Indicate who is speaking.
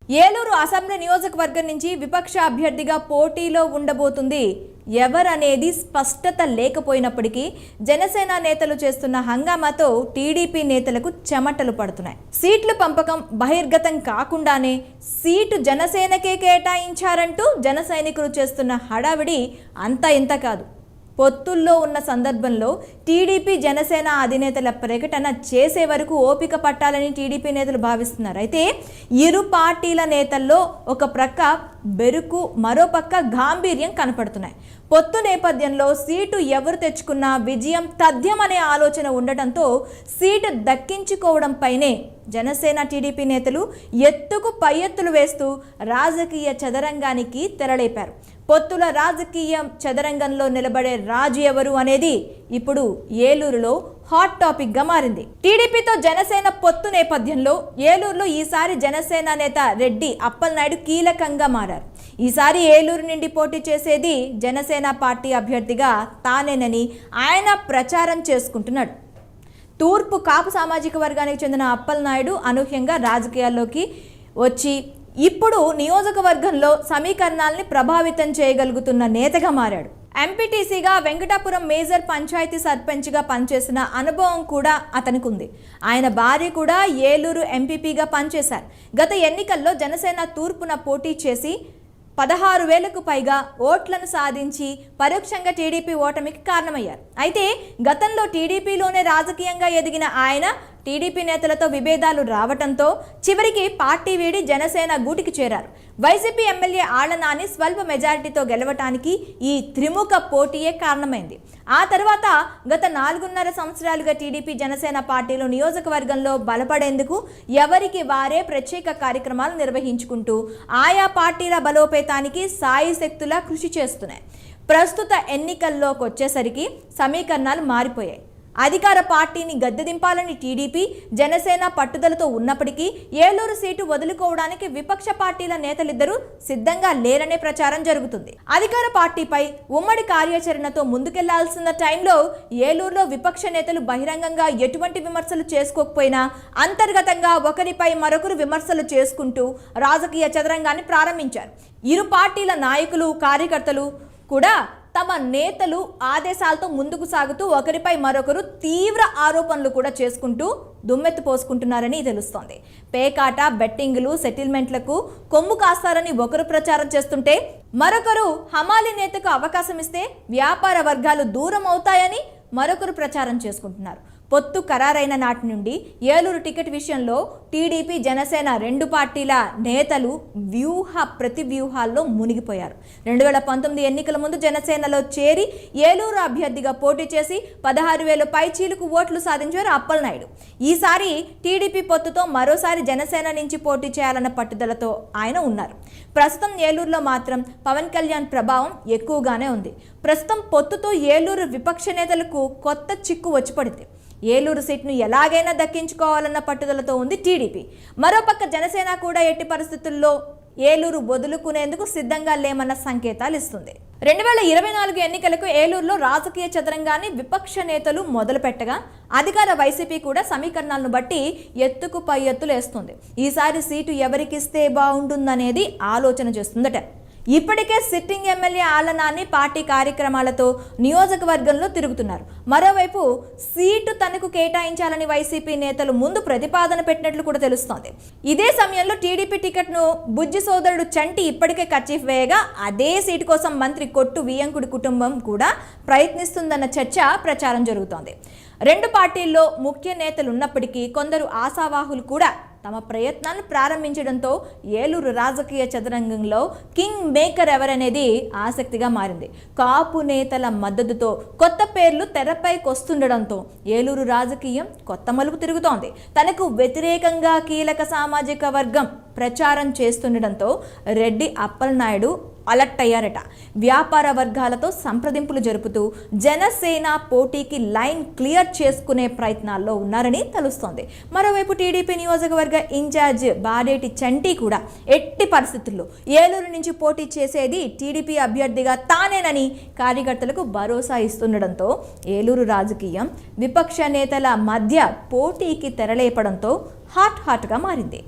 Speaker 1: Eluru assembly నియోజకవర్గం నుంచి విపక్ష అభ్యర్థిగా పోటీలో ఉండబోతుంది ఎవరనేది స్పష్టత లేకపోయినప్పటికీ జనసేన నేతలు చేస్తున్న హంగామాతో టీడీపీ నేతలకు చెమటలు పడుతున్నాయి. సీట్ల పంపకం బహిర్గతం కాకుండానే సీటు జనసేనకే కేటాయించారంటూ జన సైనికులు చేస్తున్న హడావిడి అంతా ఇంత కాదు. పొత్తుల్లో ఉన్న సందర్భంలో టీడీపీ జనసేన అధినేతల ప్రకటన చేసే వరకు ఓపిక పట్టాలని టీడీపీ నేతలు భావిస్తున్నారు. అయితే ఇరు పార్టీల నేతల్లో ఒక ప్రక్క బెరుకు, మరో పక్క గాంభీర్యం కనపడుతున్నాయి. పొత్తు నేపథ్యంలో సీటు ఎవరు తెచ్చుకున్నా విజయం తథ్యం అనే ఆలోచన ఉండటంతో సీటు దక్కించుకోవడంపైనే జనసేన టీడీపీ నేతలు ఎత్తుకు పై ఎత్తులు వేస్తూ రాజకీయ చదరంగానికి తెరలేపారు. పొత్తుల రాజకీయ చదరంగంలో నిలబడే రాజు ఎవరు అనేది ఇప్పుడు ఏలూరులో హాట్ టాపిక్ గా మారింది. టీడీపీతో జనసేన పొత్తు నేపథ్యంలో ఏలూరులో ఈసారి జనసేన నేత రెడ్డి అప్పలనాయుడు కీలకంగా మారారు. ఈసారి ఏలూరు నుండి పోటీ చేసేది జనసేన పార్టీ అభ్యర్థిగా తానేనని ఆయన ప్రచారం చేసుకుంటున్నాడు. తూర్పు కాపు సామాజిక వర్గానికి చెందిన అప్పలనాయుడు అనూహ్యంగా రాజకీయాల్లోకి వచ్చి ఇప్పుడు నియోజకవర్గంలో సమీకరణాలని ప్రభావితం చేయగలుగుతున్న నేతగా మారాడు. ఎంపీటీసీగా వెంకటాపురం మేజర్ పంచాయతీ సర్పంచ్గా పనిచేసిన అనుభవం కూడా అతనికి ఉంది. ఆయన భార్య కూడా ఏలూరు ఎంపీపీగా పనిచేశారు. గత ఎన్నికల్లో జనసేన తూర్పున పోటీ చేసి 16,000కు పైగా ఓట్లను సాధించి పరోక్షంగా టీడీపీ ఓటమికి కారణమయ్యారు. అయితే గతంలో టీడీపీలోనే రాజకీయంగా ఎదిగిన ఆయన టీడీపీ నేతలతో విభేదాలు రావడంతో చివరికి పార్టీ వీడి జనసేన గూటికి చేరారు. వైసీపీ ఎమ్మెల్యే ఆళ్లనాని స్వల్ప మెజారిటీతో గెలవటానికి ఈ త్రిముఖ పోటీయే కారణమైంది. ఆ తర్వాత గత 4.5 సంవత్సరాలుగా టీడీపీ జనసేన పార్టీలు నియోజకవర్గంలో బలపడేందుకు ఎవరికి వారే ప్రత్యేక కార్యక్రమాలు నిర్వహించుకుంటూ ఆయా పార్టీల బలోపేతానికి సాయి శక్తులా కృషి చేస్తున్నాయి. ప్రస్తుత ఎన్నికల్లోకి వచ్చేసరికి సమీకరణాలు మారిపోయాయి. అధికార పార్టీని గద్దెదింపాలని టీడీపీ జనసేన పట్టుదలతో ఉన్నప్పటికీ ఏలూరు సీటు వదులుకోవడానికి విపక్ష పార్టీల నేతలిద్దరూ సిద్ధంగా లేరనే ప్రచారం జరుగుతుంది. అధికార పార్టీపై ఉమ్మడి కార్యాచరణతో ముందుకెళ్లాల్సిన టైంలో ఏలూరులో విపక్ష నేతలు బహిరంగంగా ఎటువంటి విమర్శలు చేసుకోకపోయినా అంతర్గతంగా ఒకరిపై మరొకరు విమర్శలు చేసుకుంటూ రాజకీయ చదరంగాన్ని ప్రారంభించారు. ఇరు పార్టీల నాయకులు, కార్యకర్తలు కూడా తమ నేతలు ఆదేశాలతో ముందుకు సాగుతూ ఒకరిపై మరొకరు తీవ్ర ఆరోపణలు కూడా చేసుకుంటూ దుమ్మెత్తు పోసుకుంటున్నారని తెలుస్తోంది. పేకాట, బెట్టింగులు, సెటిల్మెంట్లకు కొమ్ము కాస్తారని ఒకరు ప్రచారం చేస్తుంటే మరొకరు హమాలి నేతకు అవకాశం ఇస్తే వ్యాపార వర్గాలు దూరం అవుతాయని మరొకరు ప్రచారం చేసుకుంటున్నారు. పొత్తు ఖరారైన నాటి నుండి ఏలూరు టికెట్ విషయంలో టీడీపీ జనసేన రెండు పార్టీల నేతలు ప్రతి వ్యూహాల్లో మునిగిపోయారు. 2019 ఎన్నికల ముందు జనసేనలో చేరి ఏలూరు అభ్యర్థిగా పోటీ చేసి 16,000 పైచీలకు ఓట్లు సాధించారు అప్పలనాయుడు. ఈసారి టీడీపీ పొత్తుతో మరోసారి జనసేన నుంచి పోటీ చేయాలన్న పట్టుదలతో ఆయన ఉన్నారు. ప్రస్తుతం ఏలూరులో మాత్రం పవన్ కళ్యాణ్ ప్రభావం ఎక్కువగానే ఉంది. ప్రస్తుతం పొత్తుతో ఏలూరు విపక్ష నేతలకు కొత్త చిక్కు వచ్చి పడింది. ఏలూరు సీట్ను ఎలాగైనా దక్కించుకోవాలన్న పట్టుదలతో ఉంది టీడీపీ. మరోపక్క జనసేన కూడా ఎట్టి పరిస్థితుల్లో ఏలూరు వదులుకునేందుకు సిద్ధంగా లేమన్న సంకేతాలు ఇస్తుంది. 2024 ఎన్నికలకు ఏలూరులో రాజకీయ చదరంగాన్ని విపక్ష నేతలు మొదలు పెట్టగా అధికార వైసీపీ కూడా సమీకరణాలను బట్టి ఎత్తుకు పై ఎత్తులు వేస్తుంది. ఈసారి సీటు ఎవరికిస్తే బాగుంటుందనేది ఆలోచన చేస్తుందట. ఇప్పటికే సిట్టింగ్ ఎమ్మెల్యే ఆళ్లనాని పార్టీ కార్యక్రమాలతో నియోజకవర్గంలో తిరుగుతున్నారు. మరోవైపు సీటు తనకు కేటాయించాలని వైసీపీ నేతలు ముందు ప్రతిపాదన పెట్టినట్లు కూడా తెలుస్తోంది. ఇదే సమయంలో టీడీపీ టికెట్ను బుజ్జి సోదరుడు చంటి ఇప్పటికే కర్చీఫ్ వేయగా అదే సీటు కోసం మంత్రి కొట్టు వియంకుడి కుటుంబం కూడా ప్రయత్నిస్తుందన్న చర్చ ప్రచారం జరుగుతోంది. రెండు పార్టీల్లో ముఖ్య నేతలు ఉన్నప్పటికీ కొందరు ఆశావాహులు కూడా తమ ప్రయత్నాలను ప్రారంభించడంతో ఏలూరు రాజకీయ చదరంగంలో కింగ్ మేకర్ ఎవరనేది ఆసక్తిగా మారింది. కాపు నేతల మద్దతుతో కొత్త పేర్లు తెరపైకి వస్తుండడంతో ఏలూరు రాజకీయం కొత్త మలుపు తిరుగుతోంది. తనకు వ్యతిరేకంగా కీలక సామాజిక వర్గం ప్రచారం చేస్తుండడంతో రెడ్డి అప్పలనాయుడు అలర్ట్ అయ్యారట. వ్యాపార వర్గాలతో సంప్రదింపులు జరుపుతూ జనసేన పోటీకి లైన్ క్లియర్ చేసుకునే ప్రయత్నాల్లో ఉన్నారని తెలుస్తోంది. మరోవైపు టీడీపీ నియోజకవర్గ ఇన్ఛార్జ్ బాడేటి చంటి కూడా ఎట్టి పరిస్థితుల్లో ఏలూరు నుంచి పోటీ చేసేది టీడీపీ అభ్యర్థిగా తానేనని కార్యకర్తలకు భరోసా ఇస్తుండడంతో ఏలూరు రాజకీయం విపక్ష నేతల మధ్య పోటీకి తెరలేపడంతో హాట్గా మారింది.